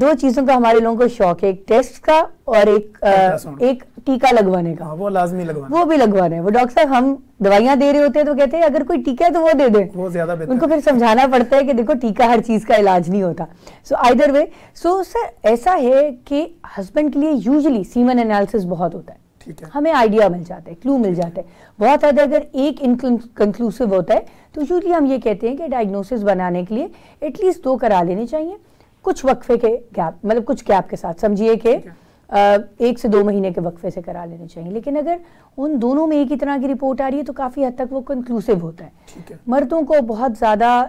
دو چیزوں کا ہمارے لوگوں کو شوق ہے، ایک ٹیسٹ کا اور ایک ٹیکا لگوانے کا. وہ لازمی لگوانا، وہ بھی لگوانا ہے. وہ ڈاکٹر صاحب ہم دوائیاں دے رہے ہوتے ہیں تو کہتے ہیں اگر کوئی ٹیکا ہے تو وہ دے دیں. وہ زیادہ بہتر. ان کو پھر سمجھانا پڑتا ہے کہ دیکھو ٹیکا ہر چیز کا علاج نہیں ہوتا. سو آئیدر وے. سو سر ایسا ہے کہ ہسبینڈ کے لیے یوزلی سیمن انالیسس بہت ہوتا ہے. ہمیں آئیڈیا مل جاتا ہے، کلو مل جاتا ہے. بہت زیادہ اگر ایک انکنکلوسیو ہوتا ہے تو یوزلی ہم یہ کہتے ہیں کہ ڈائگنوسس بنانے کے لیے ایٹ لیسٹ 2 کرا لینے چاہیے، کچھ وقفے کے گیپ، مطلب کچھ گیپ کے ساتھ. سمجھیے کہ 1 سے 2 مہینے کے وقفے سے کرا لینے چاہیے. لیکن اگر ان دونوں میں ایک ہی طرح کی رپورٹ آ رہی ہے تو کافی حد تک وہ کنکلوسیو ہوتا ہے. مردوں کو بہت زیادہ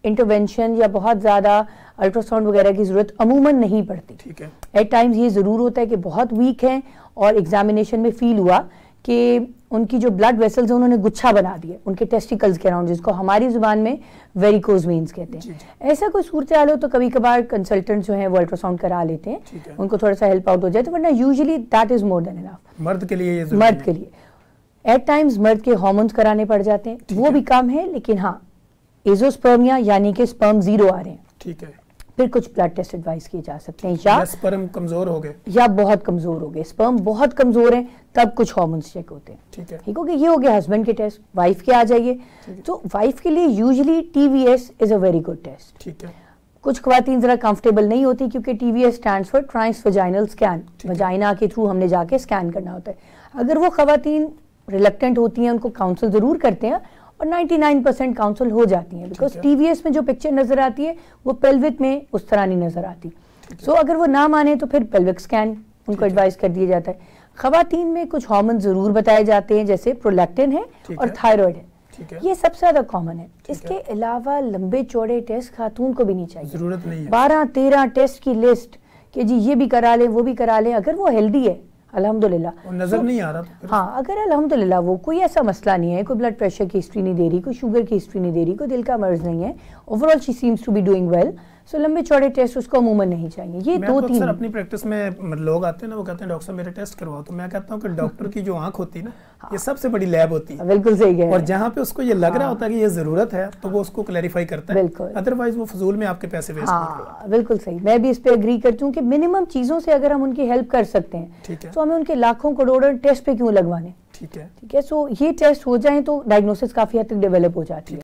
انٹرونشن یا بہت زیادہ الٹرا ساؤنڈ وغیرہ کی ضرورت عموماً نہیں پڑتی. ایٹ ٹائمز یہ ضرور ہوتا ہے کہ بہت ویک ہیں اور ایگزامینیشن میں فیل ہوا کہ ان کی جو بلڈ ویسلز ہیں انہوں نے گچھا بنا دیے ان کے ٹیسٹیکلز کے اراؤنڈ، جس کو ہماری زبان میں ویریکوز وینز کہتے ہیں. ایسا کوئی صورتحال ہو تو کبھی کبھار کنسلٹنٹ جو ہیں وہ الٹرا ساؤنڈ کرا لیتے ہیں، ان کو تھوڑا سا ہیلپ آؤٹ ہو جائے تو، ورنہ یوزلی دیٹ از مور دین انف. مرد کے لیے مرد کے لیے ایٹ ٹائمز مرد کے ہارمونز کرانے پڑ جاتے ہیں، وہ بھی کم ہے. لیکن ہاں ایزوسپرمیا یعنی کہ سپرم 0 آ رہے ہیں، ٹھیک ہے، پھر کچھ بلڈ ٹیسٹ ایڈوائز کیے جا سکتے ہیں. یا سپرم کمزور ہو گئے یا بہت کمزور ہو گئے، سپرم بہت کمزور ہیں تب کچھ ہارمونز چیک ہوتے ہیں. ٹھیک ہو گیا. یہ ہو گیا ہسبینڈ کے ٹیسٹ. وائف کے آ جائیے تو وائف کے لیے usually T V S is a very good test. ٹھیک ہے. کچھ خواتین ذرا کمفرٹیبل نہیں ہوتی کیونکہ T V S stands for trans vaginal scan, vagina کے تھرو ہم نے جا کے اسکین کرنا ہوتا ہے. اگر وہ خواتین ریلکٹنٹ ہوتی ہیں ان کو کاؤنسل ضرور کرتے ہیں اور 99% کاؤنسل ہو جاتی ہیں، بیکاز ٹی وی ایس میں جو پکچر نظر آتی ہے وہ پیلوک میں اس طرح نہیں نظر آتی. سو اگر وہ نہ مانے تو پھر پیلوک اسکین ان کو ایڈوائز کر دیا جاتا ہے. خواتین میں کچھ ہارمون ضرور بتائے جاتے ہیں جیسے پرولیکٹن ہے اور تھائرائڈ ہے، یہ سب سے زیادہ کامن ہے. اس کے علاوہ لمبے چوڑے ٹیسٹ خاتون کو بھی نہیں چاہیے. ضرورت نہیں ہے 12-13 ٹیسٹ کی لسٹ کہ جی یہ بھی کرا لیں وہ بھی کرا لیں. اگر وہ ہیلدی ہے الحمدللہ، نظر نہیں آ رہا، ہاں اگر الحمدللہ وہ کوئی ایسا مسئلہ نہیں ہے، کوئی بلڈ پریشر کی ہسٹری نہیں دے رہی، کوئی شوگر کی ہسٹری نہیں دے رہی، کوئی دل کا مرض نہیں ہے، over all she seems to be doing well, so لمبے چوڑے ٹیسٹ اس کو عموماً نہیں چاہیے. یہ 2-3 میں اپنی پریکٹس میں لوگ آتے ہیں نا، وہ کہتے ہیں ڈاکٹر صاحب میرے ٹیسٹ کرواؤ، تو میں کہتا ہوں کہ ڈاکٹر کی جو آنکھ ہوتی ہے نا یہ سب سے بڑی لیب ہوتی ہے. بالکل صحیح ہے. اور جہاں پہ اس کو یہ لگ رہا ہوتا ہے کہ یہ ضرورت ہے تو وہ اس کو کلیریفائی کرتا ہے، ادروائز وہ فضول میں آپ کے پیسے ویسٹ نہیں کرتا. بالکل صحیح. میں بھی اس پہ اگری کرتی ہوں کہ منیمم چیزوں سے اگر ہم ان کی ہیلپ کر سکتے ہیں تو ہمیں ان کے لاکھوں کروڑوں ٹیسٹ پہ کیوں لگوانے. ٹھیک ہے. سو یہ ٹیسٹ ہو جائیں تو ڈائگنوسس کافی حد تک ڈیولپ ہو جاتی ہے.